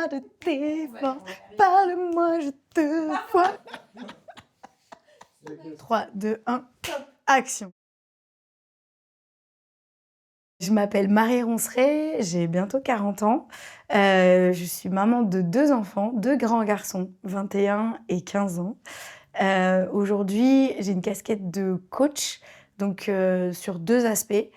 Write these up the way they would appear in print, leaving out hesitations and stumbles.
pas de défense, parle-moi, je te vois. 3, 2, 1, action. Je m'appelle Marie Ronceret, j'ai bientôt 40 ans. Je suis maman de 2 enfants, 2 grands garçons, 21 et 15 ans. Aujourd'hui, j'ai une casquette de coach, donc sur 2 aspects.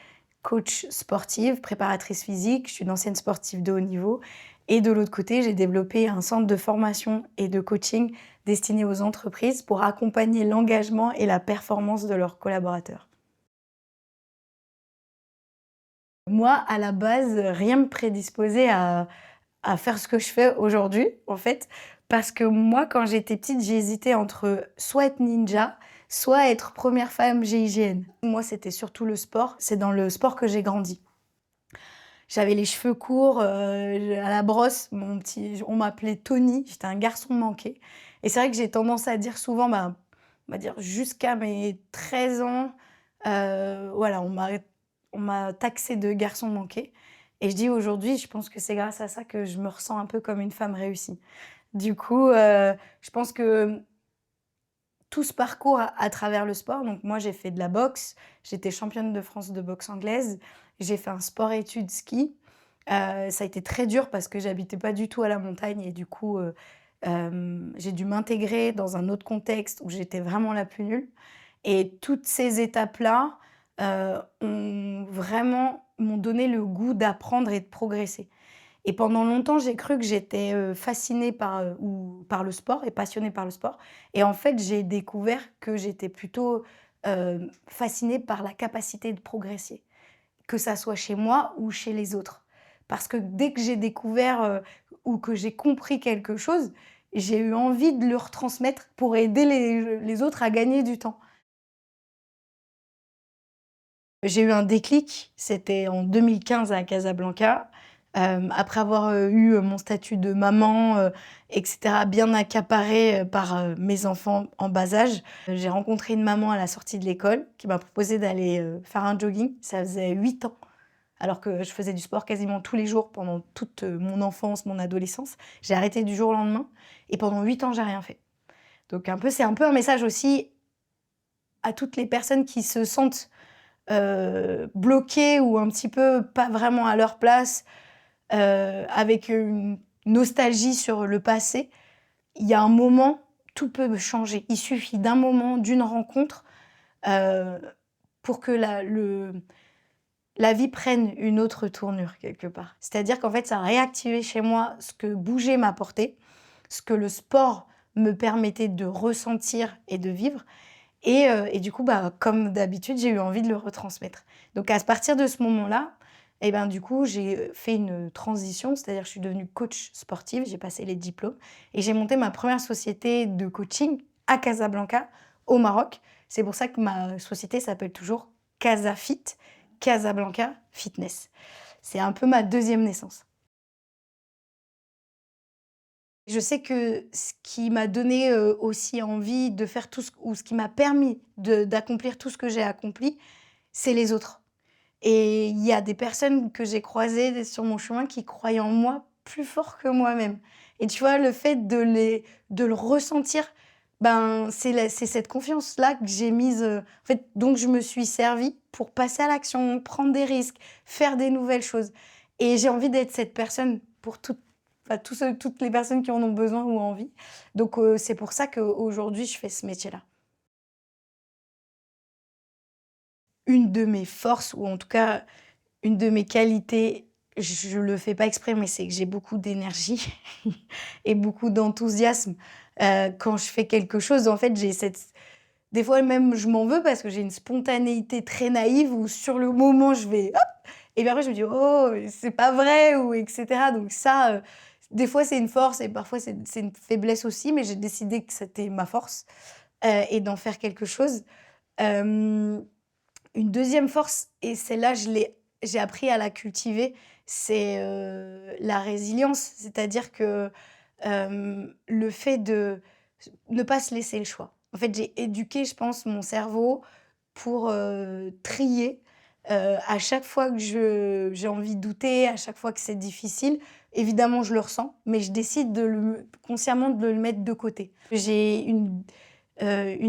Coach sportive, préparatrice physique, je suis une ancienne sportive de haut niveau. Et de l'autre côté, j'ai développé un centre de formation et de coaching destiné aux entreprises pour accompagner l'engagement et la performance de leurs collaborateurs. Moi, à la base, rien me prédisposait à faire ce que je fais aujourd'hui, en fait. Parce que moi, quand j'étais petite, j'hésitais entre soit être ninja, soit être première femme GIGN. Moi, c'était surtout le sport. C'est dans le sport que j'ai grandi. J'avais les cheveux courts, à la brosse. On m'appelait Tony. J'étais un garçon manqué. Et c'est vrai que j'ai tendance à dire souvent, bah, on va dire jusqu'à mes 13 ans, voilà, on m'a taxée de garçon manqué. Et je dis aujourd'hui, je pense que c'est grâce à ça que je me ressens un peu comme une femme réussie. Du coup, je pense que tout ce parcours à travers le sport, donc moi j'ai fait de la boxe, j'étais championne de France de boxe anglaise, j'ai fait un sport-études ski. Ça a été très dur parce que j'habitais pas du tout à la montagne et du coup, j'ai dû m'intégrer dans un autre contexte où j'étais vraiment la plus nulle. Et toutes ces étapes-là, m'ont donné le goût d'apprendre et de progresser. Et pendant longtemps, j'ai cru que j'étais, fascinée par le sport et passionnée par le sport. Et en fait, j'ai découvert que j'étais plutôt, fascinée par la capacité de progresser, que ça soit chez moi ou chez les autres. Parce que dès que j'ai découvert, ou que j'ai compris quelque chose, j'ai eu envie de le retransmettre pour aider les autres à gagner du temps. J'ai eu un déclic, c'était en 2015 à Casablanca, après avoir, eu mon statut de maman, et cetera, bien accaparé, par, mes enfants en bas âge. J'ai rencontré une maman à la sortie de l'école qui m'a proposé d'aller, faire un jogging. Ça faisait 8 ans, alors que je faisais du sport quasiment tous les jours pendant toute, mon enfance, mon adolescence. J'ai arrêté du jour au lendemain et pendant 8 ans, j'ai rien fait. Donc c'est un peu un message aussi à toutes les personnes qui se sentent bloqués ou un petit peu pas vraiment à leur place, avec une nostalgie sur le passé, il y a un moment, tout peut changer. Il suffit d'un moment, d'une rencontre, heu, pour que la vie prenne une autre tournure quelque part. C'est-à-dire qu'en fait, ça a réactivé chez moi ce que bouger m'apportait, ce que le sport me permettait de ressentir et de vivre. Et du coup, bah, comme d'habitude, j'ai eu envie de le retransmettre. Donc à partir de ce moment-là, et ben, du coup, j'ai, fait une transition, c'est-à-dire je suis devenue coach sportive, j'ai passé les diplômes et j'ai monté ma première société de coaching à Casablanca, au Maroc. C'est pour ça que ma société s'appelle toujours Casafit, Casablanca Fitness. C'est un peu ma deuxième naissance. Je sais que ce qui m'a donné, aussi envie de faire tout ce ou ce qui m'a permis d'accomplir tout ce que j'ai accompli, c'est les autres. Et il y a des personnes que j'ai croisées sur mon chemin qui croyaient en moi plus fort que moi-même. Et tu vois, le fait de le ressentir, ben, c'est cette confiance-là que j'ai mise, en fait, dont je me suis servie pour passer à l'action, prendre des risques, faire des nouvelles choses. Et j'ai envie d'être cette personne pour toutes les personnes qui en ont besoin ou envie. Donc, c'est pour ça qu'aujourd'hui, je fais ce métier-là. Une de mes forces, ou en tout cas une de mes qualités, je le fais pas exprès, mais c'est que j'ai beaucoup d'énergie et beaucoup d'enthousiasme. Quand je fais quelque chose, en fait, j'ai cette des fois même, je m'en veux parce que j'ai une spontanéité très naïve où sur le moment, je vais hop et puis après je me dis: «Oh, c'est pas vrai» ou et cetera. Donc ça, des fois c'est une force et parfois c'est une faiblesse aussi, mais j'ai décidé que c'était ma force, et d'en faire quelque chose. Hem Une deuxième force, et celle-là, j'ai appris à la cultiver, c'est, la résilience. C'est-à-dire que, le fait de ne pas se laisser le choix. En fait, j'ai éduqué, je pense, mon cerveau pour, trier, à chaque fois que j'ai envie de douter, à chaque fois que c'est difficile, Évidemment, je le ressens, mais je décide consciemment de le mettre de côté. J'ai une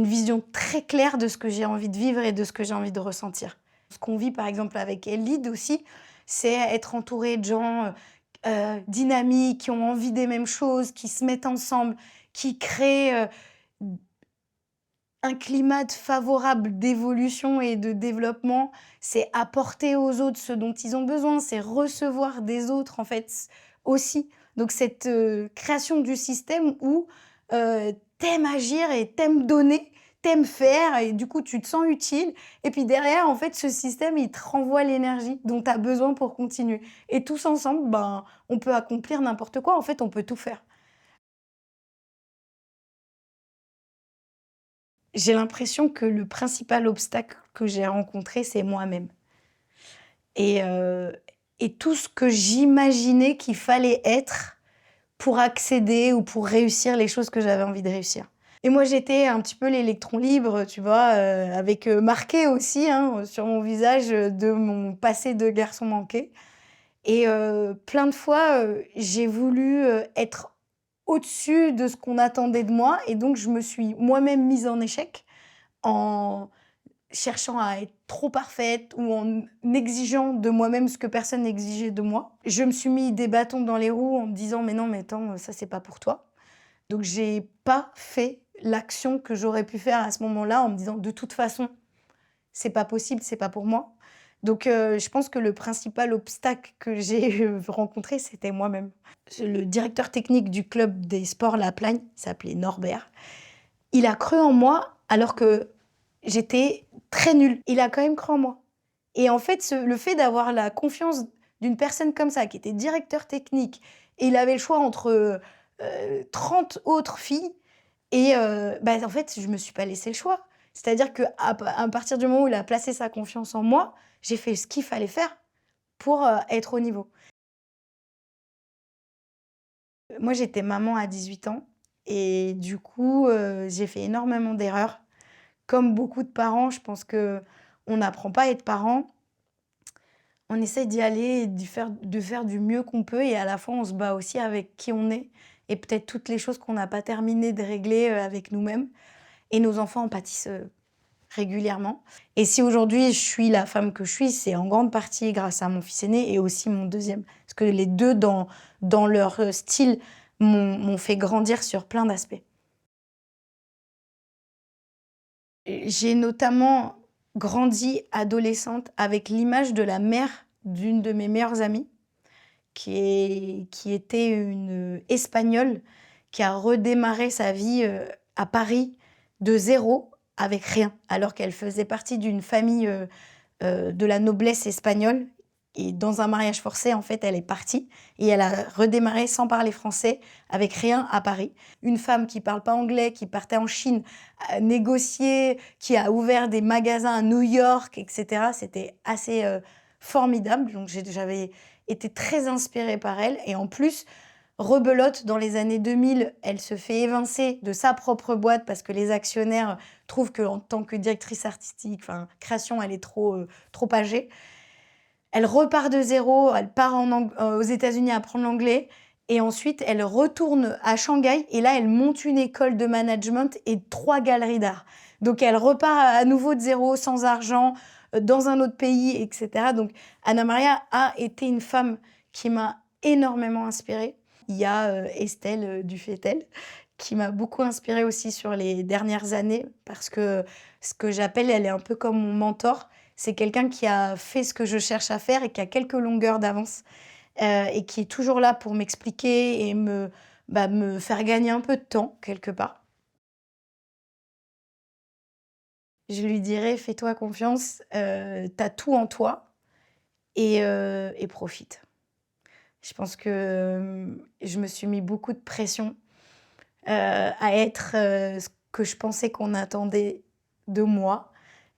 vision très claire de ce que j'ai envie de vivre et de ce que j'ai envie de ressentir. Ce qu'on vit, par exemple, avec Elide aussi, c'est être entouré de gens dynamiques, qui ont envie des mêmes choses, qui se mettent ensemble, qui créent un climat favorable d'évolution et de développement. C'est apporter aux autres ce dont ils ont besoin, c'est recevoir des autres, en fait, aussi. Donc cette création du système où tu agir et t'aimes donner, t'aimes faire et du coup, tu te sens utile et puis derrière, en fait, ce système, il te renvoie l'énergie dont tu as besoin pour continuer et tous ensemble, ben, on peut accomplir n'importe quoi. En fait, on peut tout faire. J'ai l'impression que le principal obstacle que j'ai rencontré, c'est moi-même et heu et tout ce que j'imaginais qu'il fallait être pour accéder ou pour réussir les choses que j'avais envie de réussir. Et moi, j'étais un petit peu l'électron libre, tu vois? Avec, marqué aussi, hein, sur mon visage, de mon passé de garçon manqué et plein de fois, j'ai voulu, être au-dessus de ce qu'on attendait de moi et donc je me suis moi-même mise en échec en cherchant à être trop parfaite ou en exigeant de moi-même ce que personne n'exigeait de moi. Je me suis mis des bâtons dans les roues en me disant: «Mais non, mais attends, ça c'est pas pour toi». Donc j'ai pas fait l'action que j'aurais pu faire à ce moment-là en me disant: «De toute façon, c'est pas possible, c'est pas pour moi». Donc je pense que le principal obstacle que j'ai, rencontré, c'était moi-même. Le directeur technique du club des sports La Plagne, il s'appelait Norbert, il a cru en moi alors que j'étais très nulle. Il a quand même cru en moi et en fait, le fait d'avoir la confiance d'une personne comme ça, qui était directeur technique et il avait le choix entre, 30 autres filles et bah, en fait, je me suis pas laissé le choix. C'est-à-dire à partir du moment où il a placé sa confiance en moi, j'ai fait ce qu'il fallait faire pour, être au niveau. Moi, j'étais maman à 18 ans et du coup, j'ai fait énormément d'erreurs. Comme beaucoup de parents, je pense qu'on n'apprend pas à être parent. On essaie d'y aller et de faire du mieux qu'on peut et à la fois, on se bat aussi avec qui on est et peut-être toutes les choses qu'on n'a pas terminé de régler, avec nous-mêmes et nos enfants en pâtissent, régulièrement et si aujourd'hui je suis la femme que je suis, c'est en grande partie grâce à mon fils aîné et aussi mon deuxième. Parce que les 2 dans leur, style m'ont fait grandir sur plein d'aspects. J'ai notamment grandi adolescente avec l'image de la mère d'une de mes meilleures amies, qui était une, Espagnole, qui a redémarré sa vie, à Paris de zéro, avec rien. Alors qu'elle faisait partie d'une famille, de la noblesse espagnole et dans un mariage forcé, en fait, elle est partie et elle a redémarré sans parler français, avec rien à Paris. Une femme qui parle pas anglais, qui partait en Chine, négocier, qui a ouvert des magasins à New York et cetera. C'était assez, formidable donc j'avais été très inspirée par elle et en plus, rebelote dans les années 2000, elle se fait évincer de sa propre boîte parce que les actionnaires trouvent qu'en tant que directrice artistique, enfin création, elle est trop âgée. Elle repart de zéro, elle part aux États-Unis apprendre l'anglais et ensuite elle retourne à Shanghai et là elle monte une école de management et 3 galeries d'art. Donc elle repart à nouveau de zéro, sans argent, dans un autre pays et cetera. Donc Anna Maria a été une femme qui m'a énormément inspirée. Il y a, Estelle, Dufetel, qui m'a beaucoup inspirée aussi sur les dernières années parce que ce que j'appelle, elle est un peu comme mon mentor. C'est quelqu'un qui a fait ce que je cherche à faire et qui a quelques longueurs d'avance, et qui est toujours là pour m'expliquer et me faire gagner un peu de temps, quelque part. Je lui dirais: «Fais-toi confiance, tu tout en toi et profite». Je pense que, je me suis mis beaucoup de pression, à être, ce que je pensais qu'on attendait de moi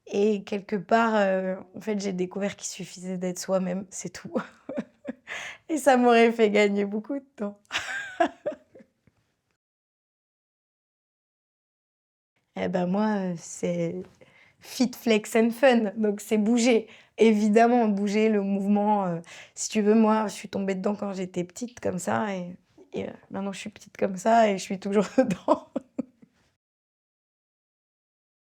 et quelque part, en fait, j'ai découvert qu'il suffisait d'être soi-même, c'est tout et ça m'aurait fait gagner beaucoup de temps. Eh ben, moi, c'est fit, flex and fun, donc c'est bouger. Évidemment, bouger, le mouvement, si tu veux, moi, je suis tombée dedans quand j'étais petite comme ça et maintenant je suis petite comme ça et je suis toujours dedans.